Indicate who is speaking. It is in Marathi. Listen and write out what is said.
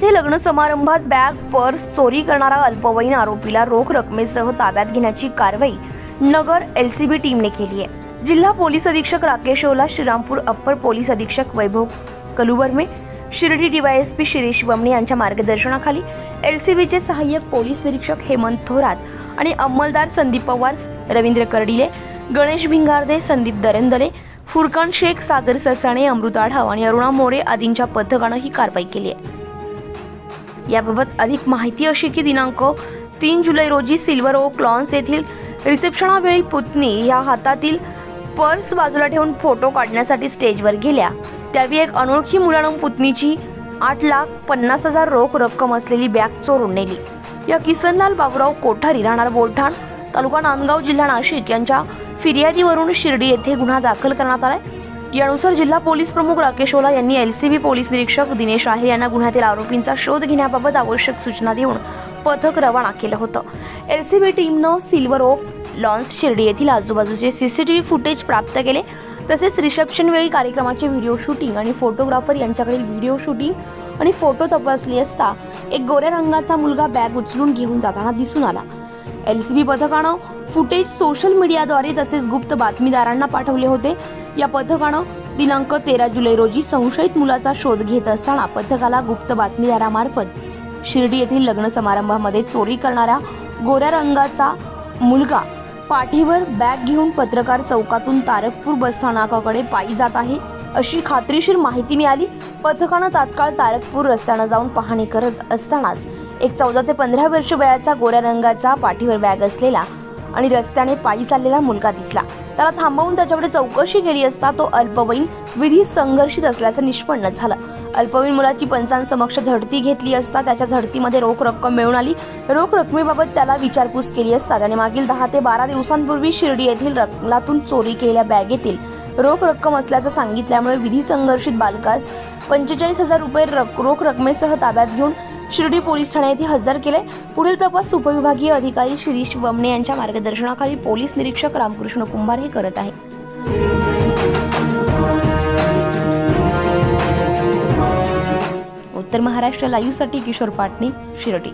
Speaker 1: येथे लग्न समारंभात बॅग पर्स चोरी करणारा अल्पवयीन आरोपीला रोख रकमेसह ताब्यात घेण्याची कारवाई नगर एलसीबी टीमने केली आहे। जिल्हा पोलीस अधीक्षक राकेश ओला, श्रीरामपूर अप्पर पोलीस अधीक्षक वैभव कलुवर्मे, शिर्डी डीवायएसपी शिरीष वमणे यांच्या मार्गदर्शनाखाली एलसीबीचे सहाय्यक पोलीस निरीक्षक हेमंत थोरात आणि अंमलदार संदीप पवार, रवींद्र कर्डिले, गणेश भिंगारदे, संदीप दरेंदले, फुरकान शेख, सागर ससाणे, अमृत आढाव आणि अरुणा मोरे आदींच्या पथकाने ही कारवाई केली आहे। याबाबत अधिक माहिती अशी की दिनांक 3 जुलै रोजी सिल्वर ओक लॉन्स येथील रिसेप्शनावेळी पुतणी या हातातील पर्स बाजूला ठेवून फोटो काढण्यासाठी स्टेजवर गेल्या। त्यावेळी एक अनोळखी मुलानं पुतणीची 8,50,000 रोख रक्कम असलेली बॅग चोरून नेली। या किसनलाल बाबूराव कोठारी राहणार बोलठाण, तालुका नांदगाव, जिल्हा नाशिक यांच्या फिर्यादीवरून शिर्डी येथे गुन्हा दाखल करण्यात आलाय। यानुसार जिल्हा पोलीस प्रमुख राकेश ओला यांनी एलसीबी पोलीस निरीक्षक दिनेश आहेर यांना गुन्ह्यातील आरोपींचा शोध घेण्याबाबत आवश्यक सूचना देऊन पथक रवाना केलं होतं। एलसीबी टीमनं सिल्वर ओक लॉन्स शिर्डी येथील आजूबाजूचे सीसीटीव्ही फुटेज प्राप्त केले। तसेच रिसेप्शन वेळी कार्यक्रमाचे व्हिडिओ शूटिंग आणि फोटोग्राफर यांच्याकडील व्हिडिओ शूटिंग आणि फोटो तपासले असता एक गोऱ्या रंगाचा मुलगा बॅग उचलून घेऊन जाताना दिसून आला। एलसीबी पथकानं फुटेज सोशल मीडियाद्वारे तसेच गुप्त बातमीदारांना पाठवले होते। या पथकानं दिनांक 13 जुलै रोजी संशयित मुलाचा शोध घेत असताना पथकाला गुप्त बातमीदारामार्फत शिर्डी येथील लग्न समारंभामध्ये चोरी करणारा गोऱ्या रंगाचा मुलगा पाठीवर बॅग घेऊन पत्रकार चौकातून तारकपूर बसस्थानकाकडे पायी जात आहे अशी खात्रीशीर माहिती मिळाली। पथकानं तात्काळ तारकपूर रस्त्याने जाऊन पाहणी करत असतानाच एक 14 ते 15 वर्ष वयाचा गोऱ्या रंगाचा पाठीवर बॅग असलेला आणि रस्त्याने पायी चाललेला मुलगा दिसला। त्याला थांबवून त्याच्याकडे चौकशी केली असता तो अल्पवयीन विधी संघर्षित असल्याचं निष्पन्न झालं। अल्पवयीन मुलाची पंचांसमक्ष झडती घेतली असता त्याच्या झडतीमध्ये रोख रक्कम मिळून आली। रोख रकमेबाबत त्याला विचारपूस केली असता त्याने मागील 10 ते 12 दिवसांपूर्वी शिर्डी येथील रत्नातून चोरी केलेल्या बॅगेतील रोख रक्कम असल्याचं सांगितल्यामुळे विधी संघर्षित बालकास 45,000 रुपये रोख रकमेसह ताब्यात घेऊन शिर्डी पोलीस ठाणे येथे हजर केले। पुढील तपास उपविभागीय अधिकारी शिरीष वमणे यांच्या मार्गदर्शनाखाली पोलीस निरीक्षक रामकृष्ण कुंभार हे करत आहे। उत्तर महाराष्ट्र लाईव्ह साठी किशोर पाटणी, शिर्डी।